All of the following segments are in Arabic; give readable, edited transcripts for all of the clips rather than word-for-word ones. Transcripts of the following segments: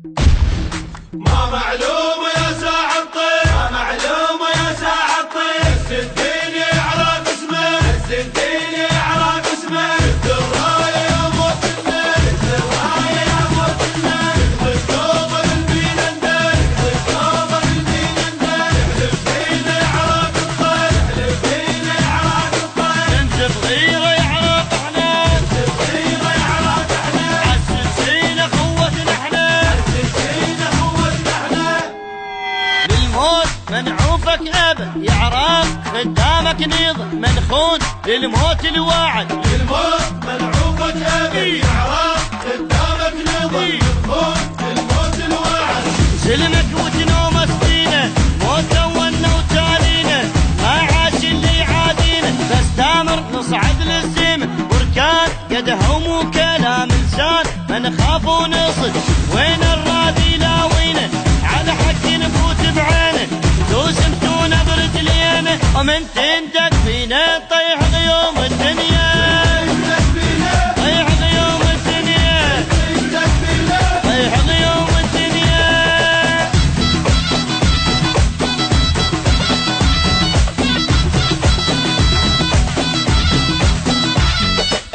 ما معلوم يا ساعة الطير، ما معلوم يا ساعة الطير، السنتين على قسمه، السنتين على قسمه، الراية يا موت الليل، الراية يا موت الليل، القوم البين اندل، القوم البين اندل، احلف فينا يعرق الطير، احلف فينا يعرق الطير، انت صغيرة يعرق احنا، انت صغيرة يعرق احنا، عالسنسينة خوتنا احنا، عالسنسينة خوتنا احنا، للموت منعوفك ابد يعرق قدامك نيضة منخون للموت الواعد، للموت منعوفك ابي يعرق قدامك نظر مدخول الموت الواعد، سلمك وتنوم سنينه موت ولنا وتالينا ما عاش اللي يعادينا بس دامر نصعد للسما بركان قدهم وكلام لسان ما نخاف ونصد وين الراضي لاوينا على حق نفوت بعينه دوس متونا برجلينا ومن تندق فينا طيح غيوم الدنيا طيح غيوم الدنيا طيح غيوم الدنيا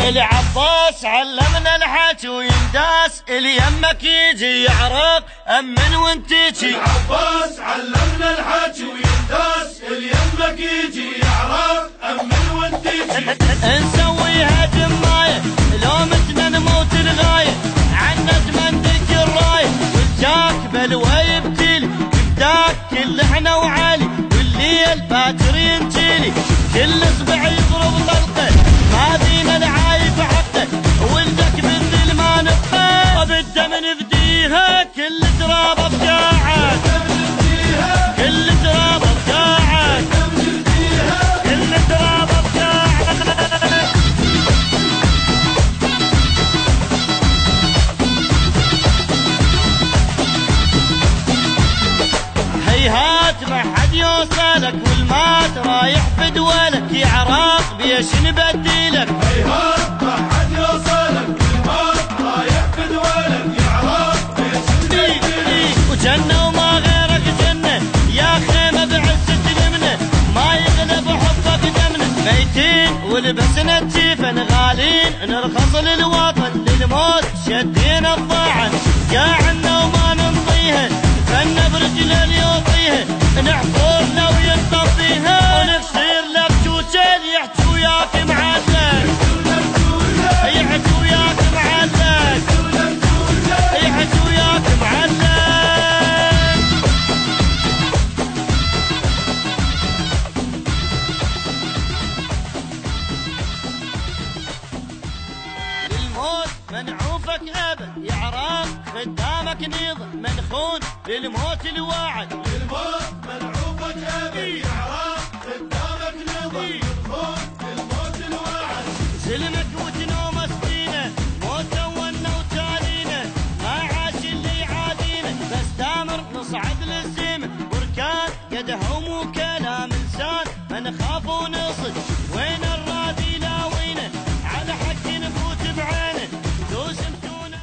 العباس علمنا الحكي وينداس اللي يمك يجي يعرق امن وانت تجي العباس علمنا الحكي وينداس اليمك يجي يعرق امن وانت تجي، نسويها جماية لو متنا نموت الغاية عنا تمندك الراية والجاك بلوى يبتلي يبداك كل احنا وعالي والليل باكر ينجلي كل اصبع يضرب طلقه ما دينا العايب حقه ولدك بالذل ما نبقى وبالدم نفديها كل تراب بقاعد كل تراب بقاعد كل تراب بقاعد هيهات ما حد يوصلك والمات رايح بدولك يعرق بيش نبديلك هيهات ما حد يوصلك الموت رايح بدولك يعرق بيش نبديلك، وجنة وما غيرك جنة يا خيمة بعزة اليمنة ما يغلب حبك دمنا ميتين ولبسنا الجيفن غالين نرخص للوطن للموت شدينا الضاعن قاعنا وما نمضيها فن برجل يوطيها نحفر لو ينطفيها ونفسير لك توتل يحكي وياك معلق يحكي وياك معلق يحكي وياك معلق للموت منعوفك ابد يعرق قدامك نيضة منخون للموت الواعد، الموت منعوفك ابي يعرق قدامك نظر مدخول الموت الواعد، سلمك وتنوم سنينه موت ولنا وتالينا ما عاش اللي يعادينا بس دامر نصعد للسما بركان قدهم وكلام لسان ما نخاف ونصد